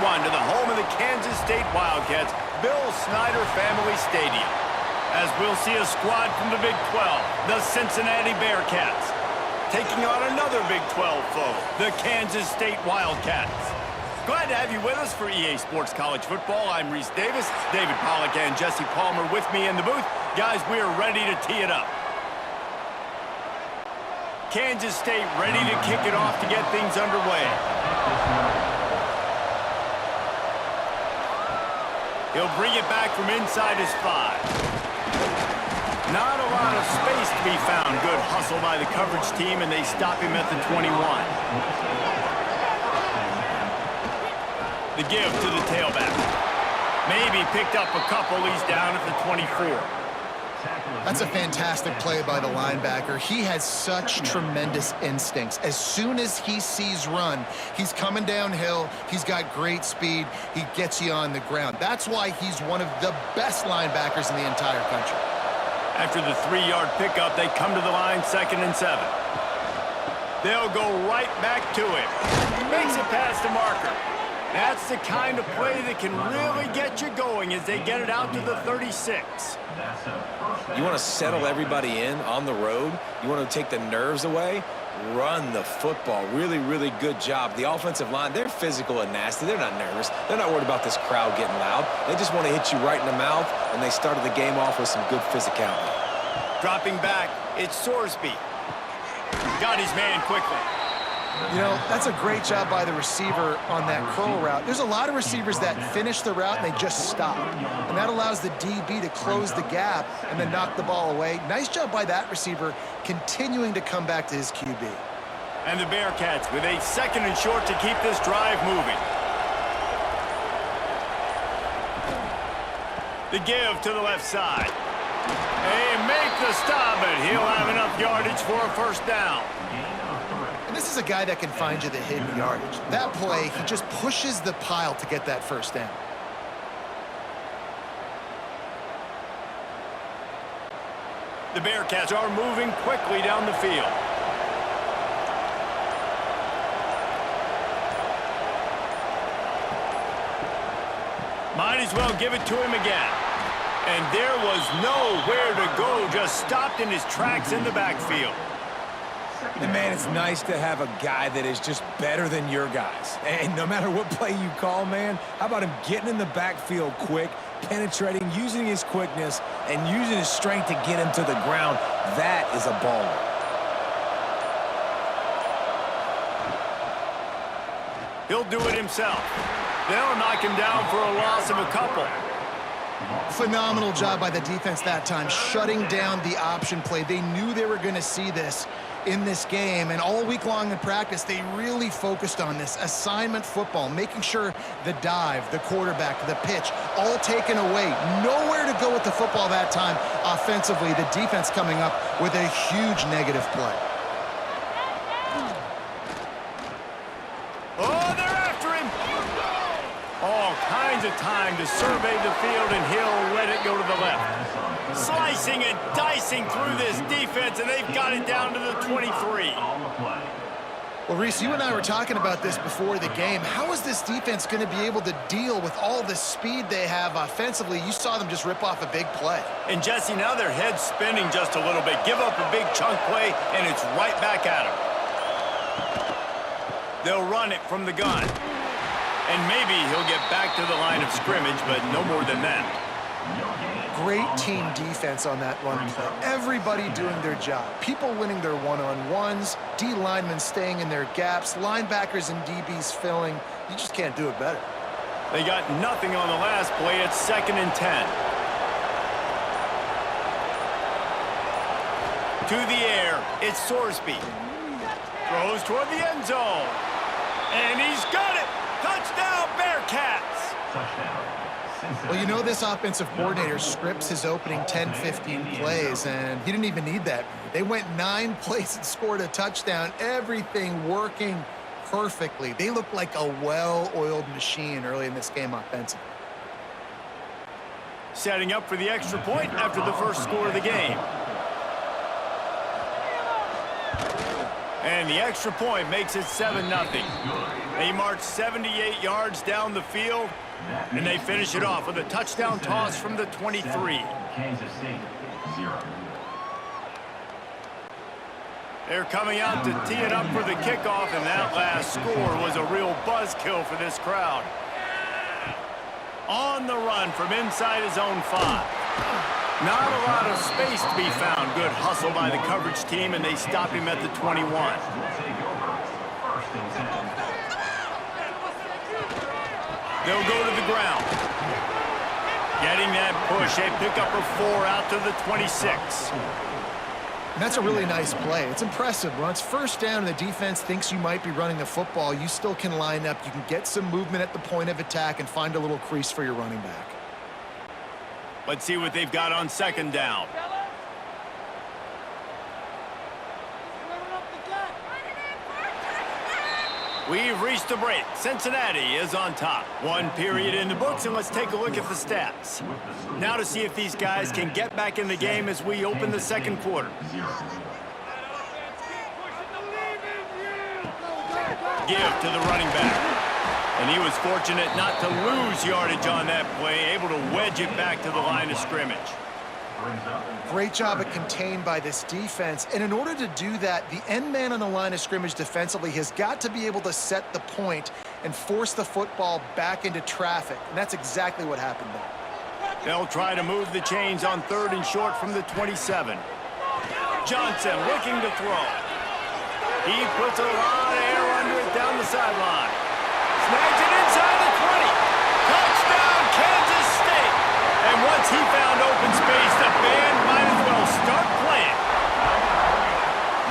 21 to the home of the Kansas State Wildcats, Bill Snyder Family Stadium. As we'll see a squad from the Big 12, the Cincinnati Bearcats, taking on another Big 12 foe, the Kansas State Wildcats. Glad to have you with us for EA Sports College Football. I'm Reese Davis, David Pollack and Jesse Palmer with me in the booth. Guys, we are ready to tee it up. Kansas State ready to kick it off to get things underway. He'll bring it back from inside his 5. Not a lot of space to be found. Good hustle by the coverage team, and they stop him at the 21. The give to the tailback. Maybe picked up a couple. He's down at the 24. That's a fantastic play by the linebacker. He has such tremendous instincts. As soon as he sees run, he's coming downhill. He's got great speed. He gets you on the ground. That's why he's one of the best linebackers in the entire country. After the 3-yard pickup, they come to the line 2nd and 7. They'll go right back to him. Makes it past the marker. That's the kind of play that can really get you going as they get it out to the 36. You want to settle everybody in on the road? You want to take the nerves away? Run the football. Really, really good job. The offensive line, they're physical and nasty. They're not nervous. They're not worried about this crowd getting loud. They just want to hit you right in the mouth, and they started the game off with some good physicality. Dropping back, it's Sorsby. Got his man quickly. You know, that's a great job by the receiver on that curl route. There's a lot of receivers that finish the route and they just stop. And that allows the DB to close the gap and then knock the ball away. Nice job by that receiver continuing to come back to his QB. And the Bearcats with a 2nd and short to keep this drive moving. The give to the left side. They make the stop, but he'll have enough yardage for a 1st down. This is a guy that can find you the hidden yardage. That play, he just pushes the pile to get that 1st down. The Bearcats are moving quickly down the field. Might as well give it to him again. And there was nowhere to go, just stopped in his tracks in the backfield. And, man, it's nice to have a guy that is just better than your guys. And no matter what play you call, man, how about him getting in the backfield quick, penetrating, using his quickness, and using his strength to get him to the ground? That is a baller. He'll do it himself. They'll knock him down for a loss of a couple. Phenomenal job by the defense that time, shutting down the option play. They knew they were going to see this in this game, and all week long in practice, they really focused on this assignment football, making sure the dive, the quarterback, the pitch, all taken away. Nowhere to go with the football that time offensively. The defense coming up with a huge negative play. Oh, they're after him! All kinds of time to survey the field, and he'll let it go to the left. Slicing and dicing through this defense, and they've got it down to the 23. Well, Reese, you and I were talking about this before the game. How is this defense going to be able to deal with all the speed they have offensively? You saw them just rip off a big play. And, Jesse, now their head's spinning just a little bit. Give up a big chunk play, and it's right back at them. They'll run it from the gun. And maybe he'll get back to the line of scrimmage, but no more than that. Great team defense on that run play. Everybody doing their job. People winning their one-on-ones, D linemen staying in their gaps, linebackers and DBs filling. You just can't do it better. They got nothing on the last play. It's 2nd and 10. To the air, it's Sorsby. Throws toward the end zone. And he's got it! Touchdown, Bearcats! Touchdown. Well, you know this offensive coordinator scripts his opening 10, 15 plays, and he didn't even need that. They went 9 plays and scored a touchdown. Everything working perfectly. They look like a well-oiled machine early in this game offensively. Setting up for the extra point after the first score of the game. And the extra point makes it 7-0. They march 78 yards down the field, and they finish it off with a touchdown toss from the 23. Kansas State, 0. They're coming out to tee it up for the kickoff, and that last score was a real buzzkill for this crowd. On the run from inside his own 5. Not a lot of space to be found. Good hustle by the coverage team, and they stop him at the 21. They'll go to the ground. Getting that push, they pick up a 4 out to the 26. And that's a really nice play. It's impressive. When it's first down and the defense thinks you might be running the football, you still can line up. You can get some movement at the point of attack and find a little crease for your running back. Let's see what they've got on second down. We've reached the break. Cincinnati is on top. 1 period in the books, and let's take a look at the stats. Now to see if these guys can get back in the game as we open the second quarter. Give to the running back. And he was fortunate not to lose yardage on that play, able to wedge it back to the line of scrimmage. Great job at contained by this defense. And in order to do that, the end man on the line of scrimmage defensively has got to be able to set the point and force the football back into traffic. And that's exactly what happened there. They'll try to move the chains on 3rd and short from the 27. Johnson looking to throw. He puts a lot of air under it down the sideline. Snags it inside the 20. Touchdown, Kansas State. And once he found open space, the band might as well start playing.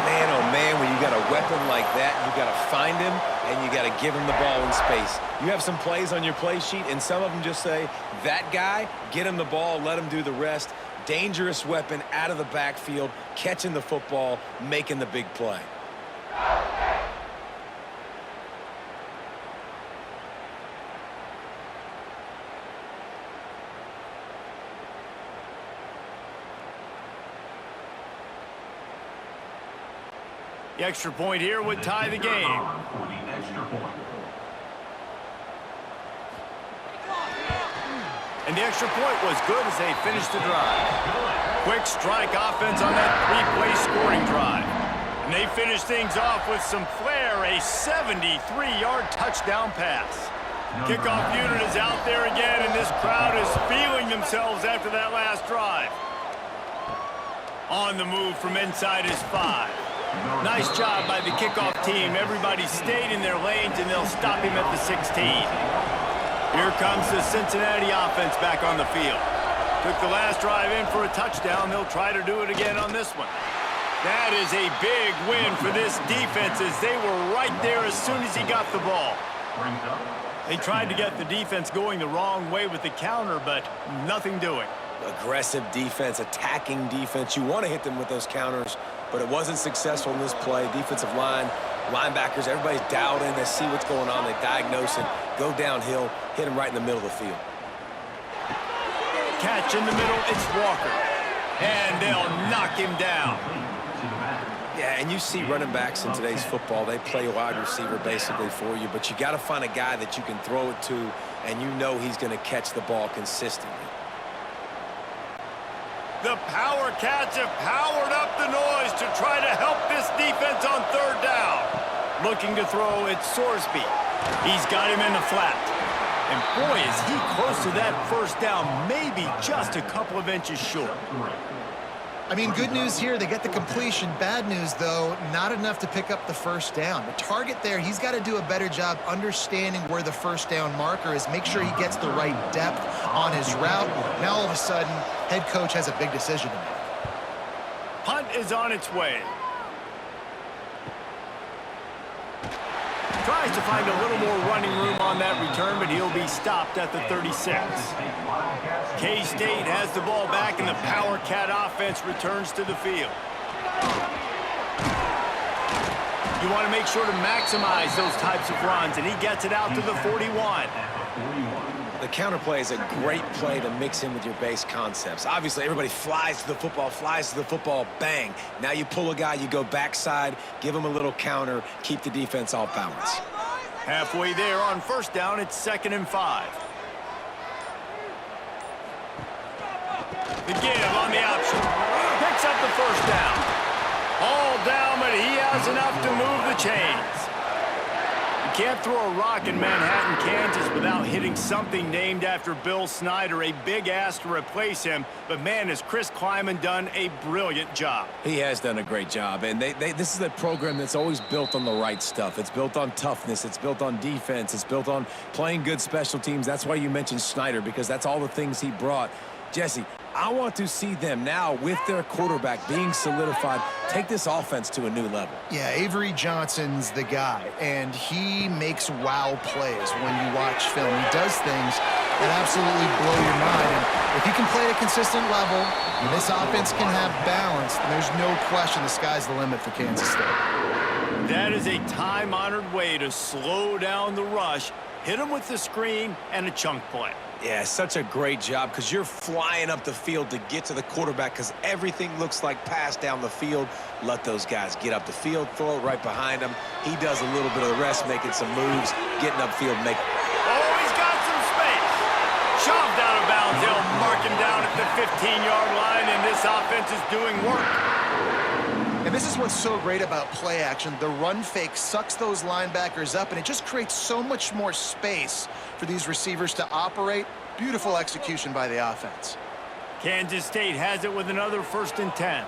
Man, oh man, when you got a weapon like that, you got to find him and you got to give him the ball in space. You have some plays on your play sheet, and some of them just say, that guy, get him the ball, let him do the rest. Dangerous weapon out of the backfield, catching the football, making the big play. The extra point here would tie the game. And the extra point was good as they finished the drive. Quick strike offense on that 3-play scoring drive. And they finish things off with some flair, a 73-yard touchdown pass. Kickoff unit is out there again, and this crowd is feeling themselves after that last drive. On the move from inside his 5. Nice job by the kickoff team. Everybody stayed in their lanes, and they'll stop him at the 16. Here comes the Cincinnati offense back on the field. Took the last drive in for a touchdown. They'll try to do it again on this one. That is a big win for this defense, as they were right there as soon as he got the ball. They tried to get the defense going the wrong way with the counter, but nothing doing. Aggressive defense, attacking defense. You want to hit them with those counters, but it wasn't successful in this play. Defensive line, linebackers, everybody's dialed in. They see what's going on. They diagnose it, go downhill, hit him right in the middle of the field. Catch in the middle, it's Walker. And they'll knock him down. Yeah, and you see running backs in today's football, they play wide receiver basically for you, but you got to find a guy that you can throw it to, and you know he's going to catch the ball consistently. The Power Cats have powered up the noise to try to help this defense on 3rd down. Looking to throw, it's Sorsby. He's got him in the flat. And boy, is he close to that first down, maybe just a couple of inches short. I mean, good news here, they get the completion. Bad news, though, not enough to pick up the first down. The target there, he's got to do a better job understanding where the first down marker is, make sure he gets the right depth on his route. Now, all of a sudden, head coach has a big decision to make. Punt is on its way. Tries to find a little more running room on that return, but he'll be stopped at the 36. K-State has the ball back, and the Power Cat offense returns to the field. You want to make sure to maximize those types of runs, and he gets it out to the 41. The counterplay is a great play to mix in with your base concepts. Obviously, everybody flies to the football, bang. Now you pull a guy, you go backside, give him a little counter, keep the defense off balance. Halfway there on first down, it's 2nd and 5. The give on the option. Picks up the first down. All down, but he has enough to move the chains. You can't throw a rock in Manhattan, Kansas without hitting something named after Bill Snyder, a big ass to replace him. But, man, has Chris Kleiman done a brilliant job. He has done a great job, and this is a program that's always built on the right stuff. It's built on toughness. It's built on defense. It's built on playing good special teams. That's why you mentioned Snyder, because that's all the things he brought. Jesse, I want to see them now, with their quarterback being solidified, take this offense to a new level. Yeah, Avery Johnson's the guy, and he makes wow plays when you watch film. He does things that absolutely blow your mind. And if he can play at a consistent level, and this offense can have balance, then there's no question the sky's the limit for Kansas State. That is a time-honored way to slow down the rush, hit him with the screen, and a chunk play. Yeah, such a great job, because you're flying up the field to get to the quarterback, because everything looks like pass down the field. Let those guys get up the field, throw it right behind him. He does a little bit of the rest, making some moves, getting upfield, make. Oh, he's got some space. Shoved out of bounds. They'll mark him down at the 15-yard line, and this offense is doing work. And this is what's so great about play action. The run fake sucks those linebackers up, and it just creates so much more space for these receivers to operate. Beautiful execution by the offense. Kansas State has it with another 1st and 10.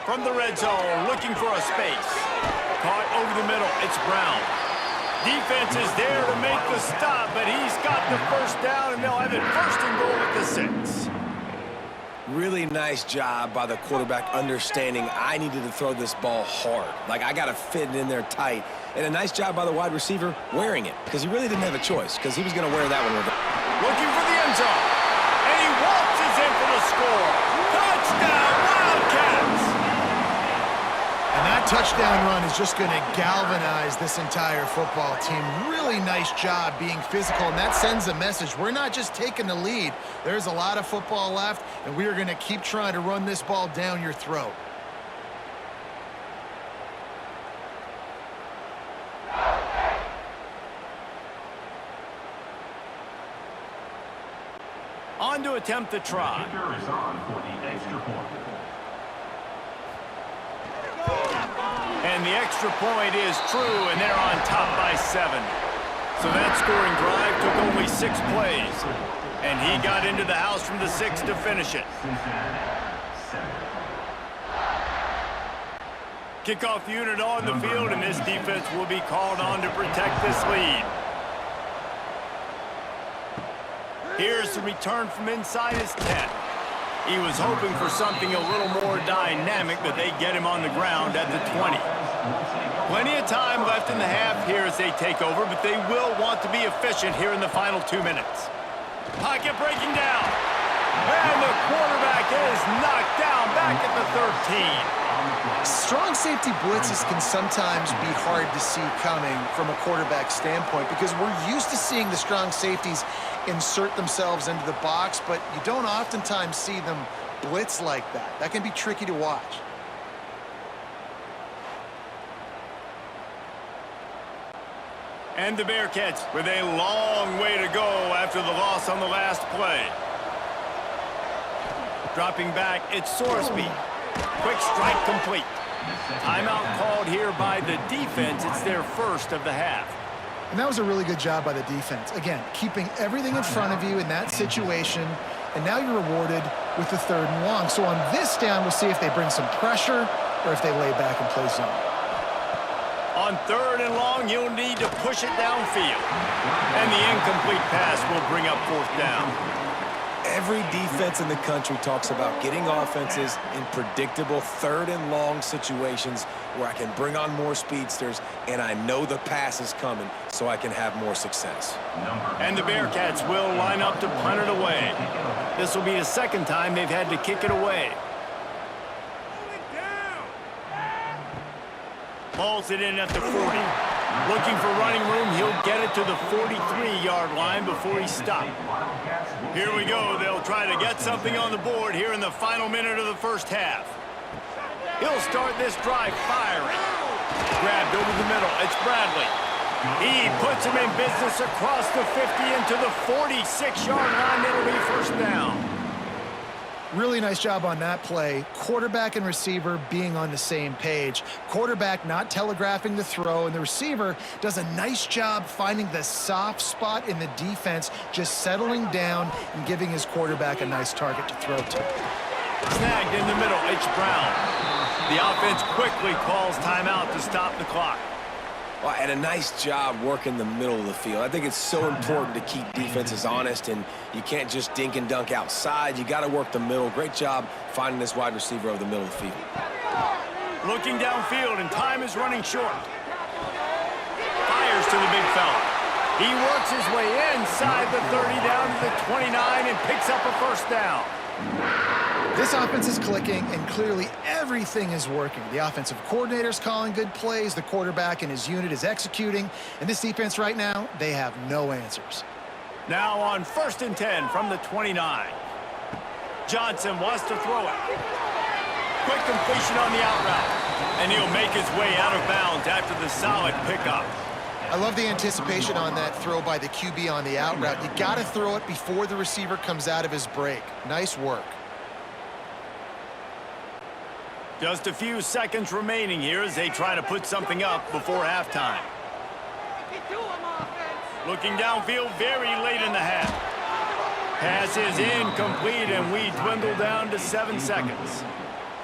From the red zone, looking for a space. Caught over the middle. It's Brown. Defense is there to make the stop, but he's got the first down, and they'll have it 1st and goal at the 6. Really nice job by the quarterback understanding I needed to throw this ball hard. Like, I got to fit it in there tight. And a nice job by the wide receiver wearing it, because he really didn't have a choice, because he was going to wear that one with it. Looking for the end zone. And he waltzes in for the score. Touchdown, Wildcats! And that touchdown run is just going to galvanize this entire football team. Really nice job being physical, and that sends a message. We're not just taking the lead. There's a lot of football left, and we are going to keep trying to run this ball down your throat. On to attempt the try. Kicker is on for the extra point. And the extra point is true, and they're on top by 7. So that scoring drive took only 6 plays. And he got into the house from the 6 to finish it. Cincinnati, 7. Kickoff unit on the field, and this defense will be called on to protect this lead. Here's the return from inside his 10. He was hoping for something a little more dynamic, but they get him on the ground at the 20. Plenty of time left in the half here as they take over, but they will want to be efficient here in the final 2 minutes. Pocket breaking down. And the quarterback is knocked down back at the 13. Strong safety blitzes can sometimes be hard to see coming from a quarterback standpoint, because we're used to seeing the strong safeties insert themselves into the box, but you don't oftentimes see them blitz like that. That can be tricky to watch. And the Bearcats with a long way to go after the loss on the last play. Dropping back, it's Sorsby. Quick strike complete. Timeout called here by the defense. It's their first of the half. And that was a really good job by the defense. Again, keeping everything in front of you in that situation, and now you're rewarded with the 3rd and long. So on this down, we'll see if they bring some pressure or if they lay back and play zone. On 3rd and long, you'll need to push it downfield. And the incomplete pass will bring up 4th down. Every defense in the country talks about getting offenses in predictable 3rd and long situations where I can bring on more speedsters and I know the pass is coming so I can have more success. And the Bearcats will line up to punt it away. This will be the 2nd time they've had to kick it away. Pulls it in at the 40. Looking for running room, he'll get it to the 43-yard line before he stopped. Here we go. They'll try to get something on the board here in the final minute of the first half. He'll start this drive firing. Grabbed over the middle. It's Bradley. He puts him in business across the 50 into the 46-yard line. It'll be first down. Really nice job on that play. Quarterback and receiver being on the same page. Quarterback not telegraphing the throw, and the receiver does a nice job finding the soft spot in the defense, just settling down and giving his quarterback a nice target to throw to. Snagged in the middle. It's Brown. The offense quickly calls timeout to stop the clock. Well, and a nice job working the middle of the field. I think it's so important to keep defenses honest, and you can't just dink and dunk outside. You got to work the middle. Great job finding this wide receiver over the middle of the field. Looking downfield, and time is running short. Fires to the big fella. He works his way inside the 30 down to the 29 and picks up a first down. This offense is clicking, and clearly everything is working. The offensive coordinator's calling good plays, the quarterback and his unit is executing, and this defense right now, they have no answers. Now on 1st and 10 from the 29. Johnson wants to throw it. Quick completion on the out route, and he'll make his way out of bounds after the solid pickup. I love the anticipation on that throw by the QB on the out route. You got to throw it before the receiver comes out of his break. Nice work. Just a few seconds remaining here as they try to put something up before halftime. Looking downfield very late in the half. Pass is incomplete, and we dwindle down to 7 seconds.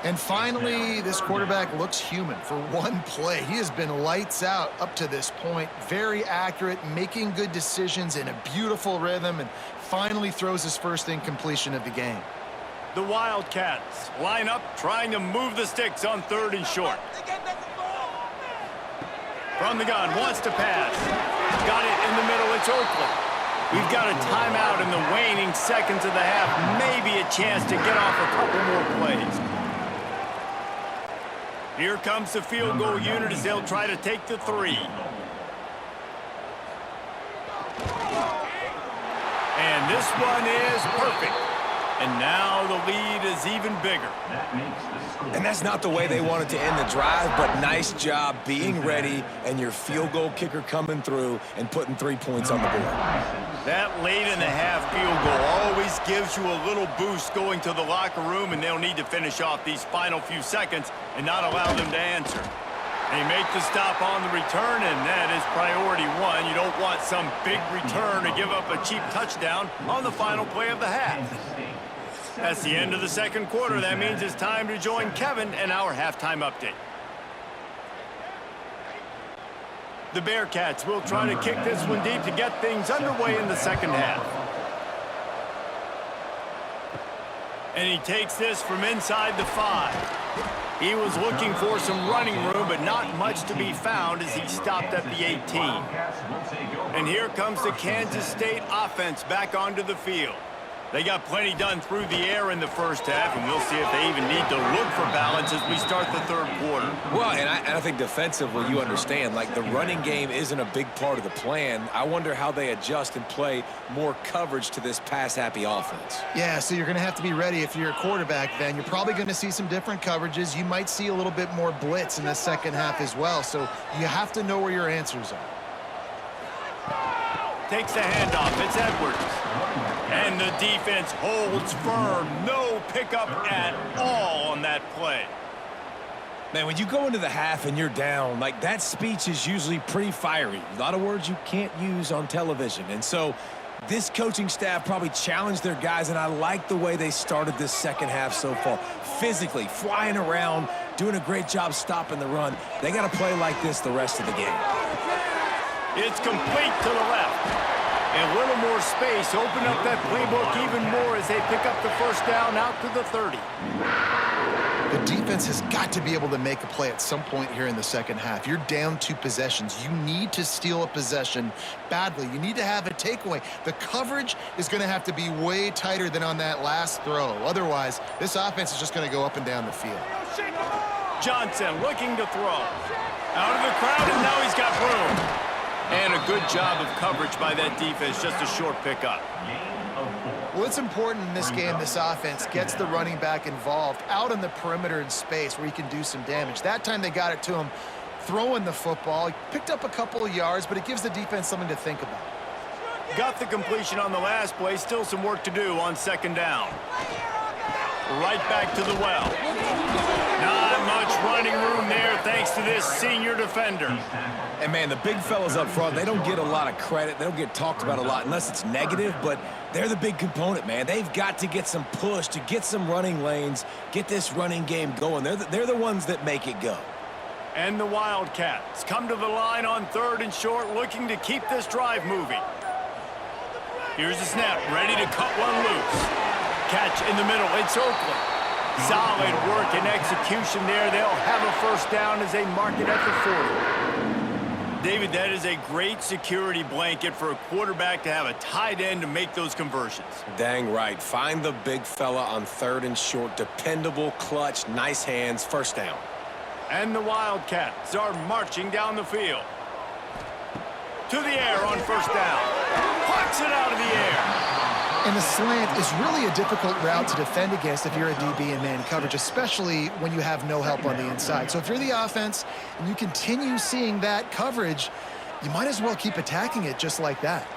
And finally, this quarterback looks human for one play. He has been lights out up to this point. Very accurate, making good decisions in a beautiful rhythm, and finally throws his first incompletion of the game. The Wildcats line up, trying to move the sticks on 3rd and short. From the gun, wants to pass. Got it in the middle, it's Oakland. We've got a timeout in the waning seconds of the half. Maybe a chance to get off a couple more plays. Here comes the field goal unit as they'll try to take the 3. And this one is perfect. And now the lead is even bigger. And that's not the way they wanted to end the drive, but nice job being ready and your field goal kicker coming through and putting 3 points on the board. That late in the half field goal always gives you a little boost going to the locker room, and they'll need to finish off these final few seconds and not allow them to answer. They make the stop on the return, and that is priority 1. You don't want some big return to give up a cheap touchdown on the final play of the half. That's the end of the second quarter. That means it's time to join Kevin and our halftime update. The Bearcats will try to kick this one deep to get things underway in the second half. And he takes this from inside the 5. He was looking for some running room, but not much to be found as he stopped at the 18. And here comes the Kansas State offense back onto the field. They got plenty done through the air in the first half, and we'll see if they even need to look for balance as we start the third quarter. Well, and I think defensively, you understand, like the running game isn't a big part of the plan. I wonder how they adjust and play more coverage to this pass-happy offense. Yeah, so you're going to have to be ready if you're a quarterback then. You're probably going to see some different coverages. You might see a little bit more blitz in the second half as well, so you have to know where your answers are. Takes the handoff. It's Edwards. And the defense holds firm. No pickup at all on that play. Man, when you go into the half and you're down, like that speech is usually pretty fiery. A lot of words you can't use on television. And so this coaching staff probably challenged their guys, and I like the way they started this second half so far. Physically, flying around, doing a great job stopping the run. They got to play like this the rest of the game. It's complete to the left. And a little more space. Open up that playbook even more as they pick up the first down out to the 30. The defense has got to be able to make a play at some point here in the second half. You're down 2 possessions. You need to steal a possession badly. You need to have a takeaway. The coverage is going to have to be way tighter than on that last throw. Otherwise, this offense is just going to go up and down the field. Johnson looking to throw. Out of the crowd, and now he's got room. And a good job of coverage by that defense, just a short pickup. Well, it's important in this game, this offense gets the running back involved out on the perimeter in space where he can do some damage. That time they got it to him throwing the football. He picked up a couple of yards, but it gives the defense something to think about. Got the completion on the last play. Still some work to do on second down. Right back to the well. Not much running room there thanks to this senior defender. And, man, the big fellas up front, they don't get a lot of credit. They don't get talked about a lot unless it's negative, but they're the big component, man. They've got to get some push, to get some running lanes, get this running game going. They're the ones that make it go. And the Wildcats come to the line on 3rd and short, looking to keep this drive moving. Here's the snap, ready to cut one loose. Catch in the middle, it's Oakland. Solid work and execution there. They'll have a first down as they mark it at the 40. David, that is a great security blanket for a quarterback to have a tight end to make those conversions. Dang right. Find the big fella on 3rd and short. Dependable, clutch, nice hands, first down. And the Wildcats are marching down the field. To the air on first down. Pucks it out of the air. And the slant is really a difficult route to defend against if you're a DB in man coverage, especially when you have no help on the inside. So if you're the offense and you continue seeing that coverage, you might as well keep attacking it just like that.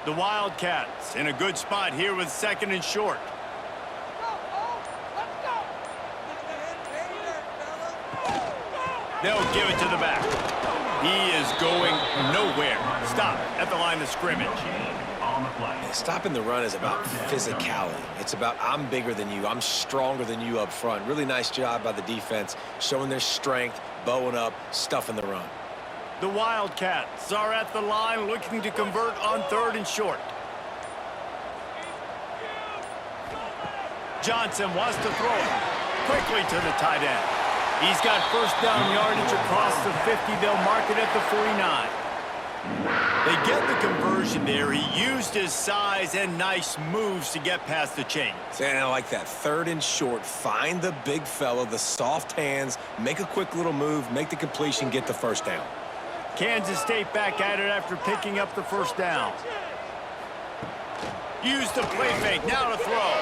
The Wildcats in a good spot here with 2nd and short. They'll give it to the back. He is going nowhere. Stop at the line of scrimmage. Stopping the run is about physicality. It's about I'm bigger than you. I'm stronger than you up front. Really nice job by the defense, showing their strength, bowing up, stuffing the run. The Wildcats are at the line looking to convert on 3rd and short. Johnson wants to throw it quickly to the tight end. He's got first down yardage across the 50. They'll mark it at the 49. They get the conversion there. He used his size and nice moves to get past the chains. And I like that. 3rd and short. Find the big fella, the soft hands, make a quick little move, make the completion, get the first down. Kansas State back at it after picking up the first down. Use the play fake. Now to throw.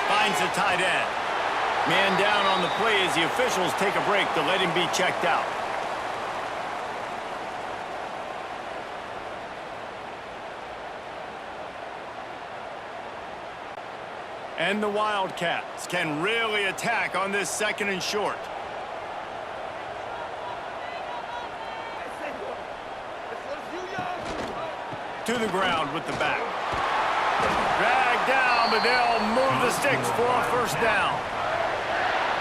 Finds the tight end. Man down on the play as the officials take a break to let him be checked out. And the Wildcats can really attack on this 2nd and short. To the ground with the back. Dragged down, but they'll move the sticks for a first down.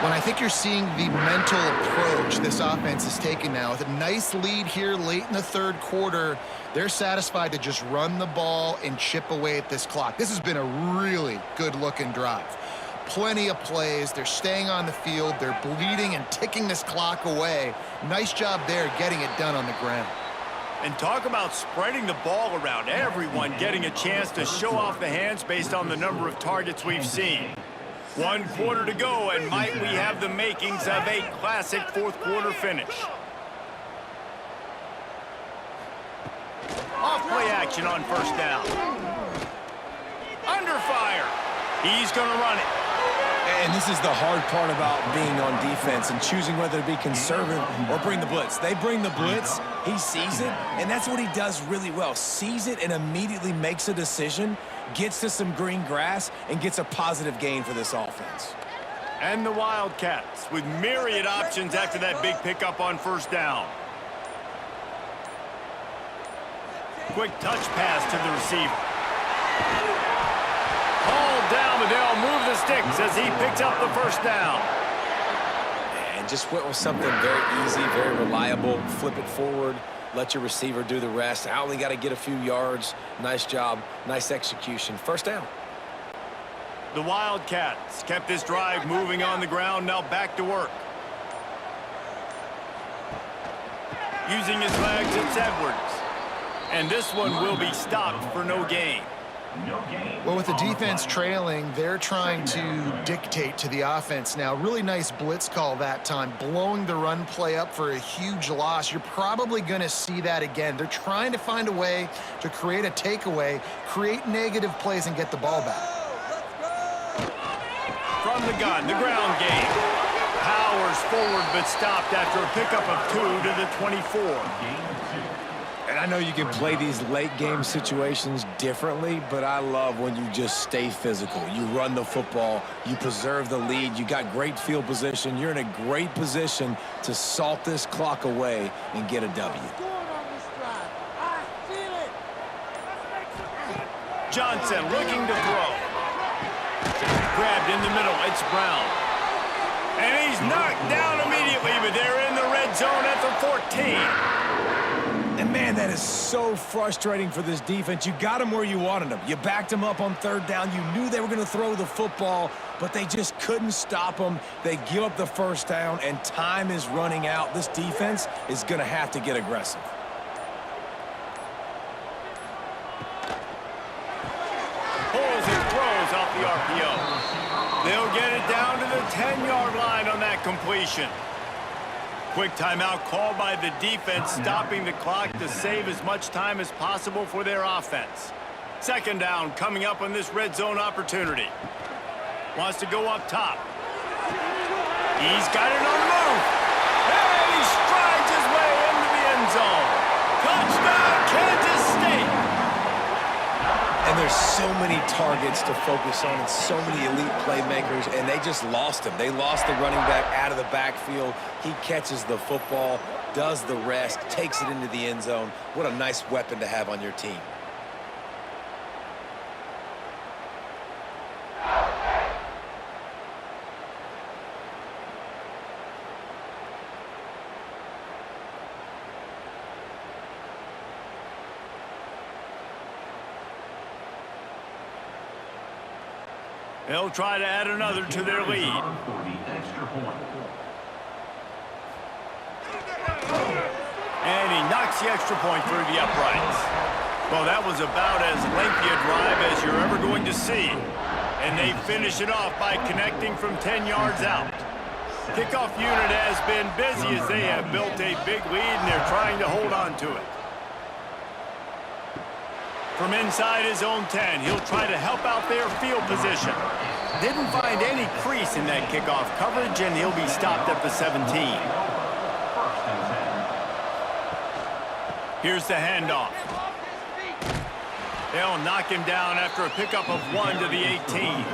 When I think you're seeing the mental approach this offense is taking now, with a nice lead here late in the 3rd quarter, they're satisfied to just run the ball and chip away at this clock. This has been a really good-looking drive. Plenty of plays. They're staying on the field. They're bleeding and ticking this clock away. Nice job there getting it done on the ground. And talk about spreading the ball around. Everyone getting a chance to show off the hands based on the number of targets we've seen. 1 quarter to go, and might we have the makings of a classic 4th quarter finish. Off-play action on first down. Under fire. He's going to run it. And this is the hard part about being on defense and choosing whether to be conservative or bring the blitz. They bring the blitz, he sees it, and that's what he does really well. Sees it and immediately makes a decision, gets to some green grass, and gets a positive gain for this offense. And the Wildcats with myriad options after that big pickup on first down. Quick touch pass to the receiver. All down, but they'll move the sticks as he picks up the first down. And just went with something very easy, very reliable. Flip it forward, let your receiver do the rest. I only got to get a few yards. Nice job, nice execution. First down. The Wildcats kept this drive moving on the ground, now back to work. Using his legs, it's Edwards. And this one will be stopped for no gain. No gain. Well, with the on the defense play. trailing, they're trying to dictate to the offense now. Really nice blitz call that time, blowing the run play up for a huge loss. You're probably going to see that again. They're trying to find a way to create a takeaway, create negative plays, and get the ball back. From the gun, the ground game. Powers forward, but stopped after a pickup of 2 to the 24. And I know you can play these late game situations differently, but I love when you just stay physical. You run the football, you preserve the lead, you got great field position. You're in a great position to salt this clock away and get a W. Johnson looking to throw. Grabbed in the middle, it's Brown. And he's knocked down immediately, but they're in the red zone at the 14. And, man, that is so frustrating for this defense. You got them where you wanted them. You backed them up on third down. You knew they were going to throw the football, but they just couldn't stop them. They give up the first down, and time is running out. This defense is going to have to get aggressive. Pulls and throws off the RPO. They'll get it down to the 10-yard line on that completion. Quick timeout called by the defense, stopping the clock to save as much time as possible for their offense. Second down coming up on this red zone opportunity. Wants to go up top. He's got it on the move. And he strides his way into the end zone. Touchdown, Kansas State. And there's so many targets to focus on and so many elite playmakers, and they just lost him. They lost the running back out of the backfield. He catches the football, does the rest, takes it into the end zone. What a nice weapon to have on your team. They'll try to add another to their lead. For the extra point. And he knocks the extra point through the uprights. Well, that was about as lengthy a drive as you're ever going to see. And they finish it off by connecting from 10 yards out. Kickoff unit has been busy as they have built a big lead, and they're trying to hold on to it. From inside his own 10, he'll try to help out their field position. Didn't find any crease in that kickoff coverage, and he'll be stopped at the 17. Here's the handoff. They'll knock him down after a pickup of 1 to the 18.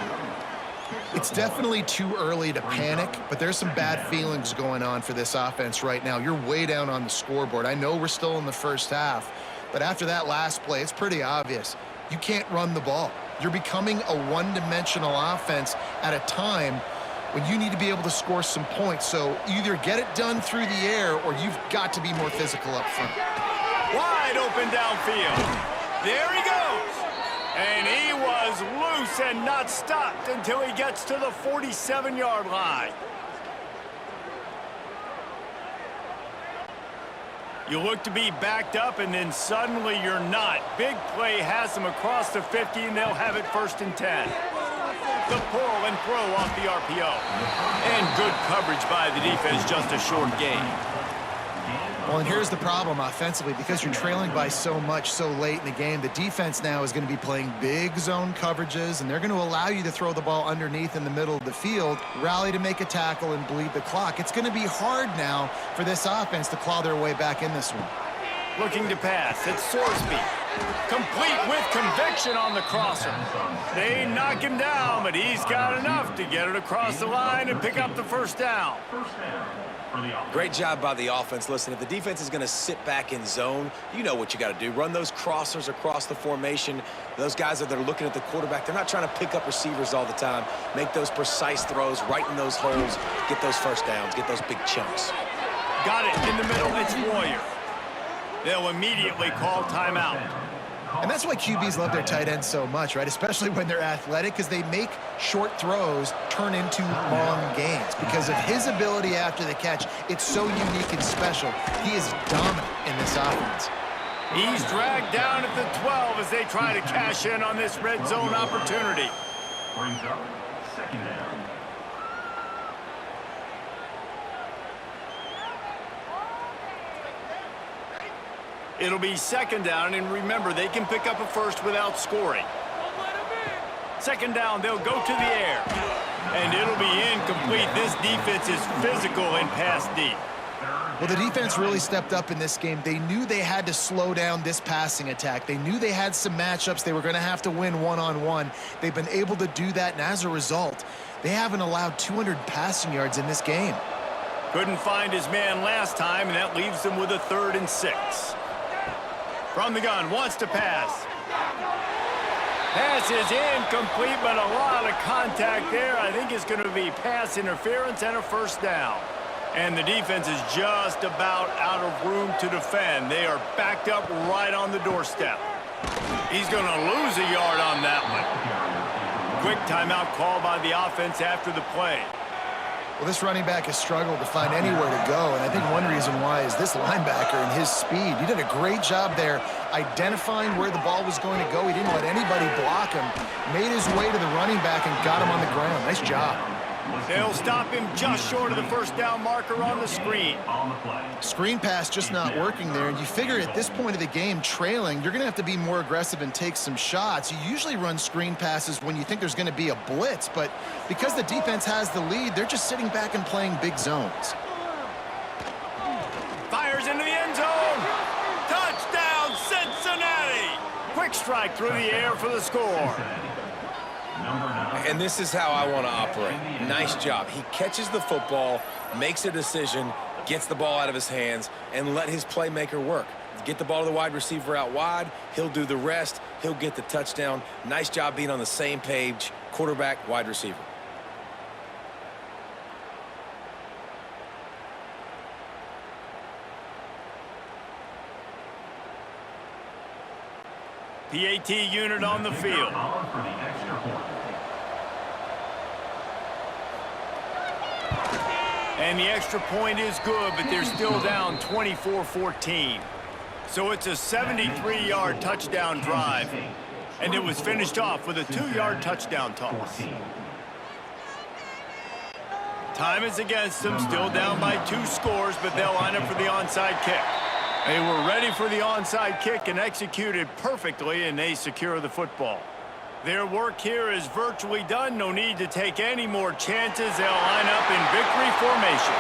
It's definitely too early to panic, but there's some bad feelings going on for this offense right now. You're way down on the scoreboard. I know we're still in the first half, but after that last play, it's pretty obvious. You can't run the ball. You're becoming a one-dimensional offense at a time when you need to be able to score some points. So either get it done through the air or you've got to be more physical up front. Wide open downfield. There he goes. And he was loose and not stopped until he gets to the 47-yard line. You look to be backed up, and then suddenly you're not. Big play has them across the 50, and they'll have it 1st and 10. The pull and throw off the RPO. And good coverage by the defense, just a short gain. Well, and here's the problem offensively. Because you're trailing by so much so late in the game, the defense now is going to be playing big zone coverages, and they're going to allow you to throw the ball underneath in the middle of the field, rally to make a tackle, and bleed the clock. It's going to be hard now for this offense to claw their way back in this one. Looking to pass, it's Sorsby. Complete with conviction on the crosser. They knock him down, but he's got enough to get it across the line and pick up the first down. Great job by the offense. Listen, if the defense is going to sit back in zone, you know what you got to do. Run those crossers across the formation. Those guys that are looking at the quarterback, they're not trying to pick up receivers all the time. Make those precise throws, right in those holes, get those first downs, get those big chunks. Got it in the middle, it's Warrior. They'll immediately call timeout. And that's why QBs love their tight ends so much, right? Especially when they're athletic, because they make short throws turn into long gains. Because of his ability after the catch, it's so unique and special. He is dominant in this offense. He's dragged down at the 12 as they try to cash in on this red zone opportunity. Brings up second down. It'll be second down, and remember, they can pick up a first without scoring. Second down, they'll go to the air. And it'll be incomplete. This defense is physical in pass deep. Well, the defense really stepped up in this game. They knew they had to slow down this passing attack. They knew they had some matchups they were going to have to win one-on-one. They've been able to do that, and as a result, they haven't allowed 200 passing yards in this game. Couldn't find his man last time, and that leaves them with a 3rd and 6. From the gun, wants to pass. Pass is incomplete, but a lot of contact there. I think it's going to be pass interference and a first down. And the defense is just about out of room to defend. They are backed up right on the doorstep. He's going to lose a yard on that one. Quick timeout call by the offense after the play. Well, this running back has struggled to find anywhere to go, and I think one reason why is this linebacker and his speed. He did a great job there identifying where the ball was going to go. He didn't let anybody block him, made his way to the running back and got him on the ground. Nice job. They'll stop him just short of the first down marker on the screen. Screen pass just not working there, and you figure at this point of the game, trailing, you're going to have to be more aggressive and take some shots. You usually run screen passes when you think there's going to be a blitz, but because the defense has the lead, they're just sitting back and playing big zones. Fires into the end zone. Touchdown, Cincinnati! Quick strike through the air for the score. And this is how I want to operate. Nice job. He catches the football, makes a decision, gets the ball out of his hands, and let his playmaker work. Get the ball to the wide receiver out wide. He'll do the rest. He'll get the touchdown. Nice job being on the same page, quarterback, wide receiver. PAT unit on the field. And the extra point is good, but they're still down 24-14. So it's a 73-yard touchdown drive. And it was finished off with a 2-yard touchdown toss. Time is against them, still down by 2 scores, but they'll line up for the onside kick. They were ready for the onside kick and executed perfectly, and they secure the football. Their work here is virtually done. No need to take any more chances. They'll line up in victory formation.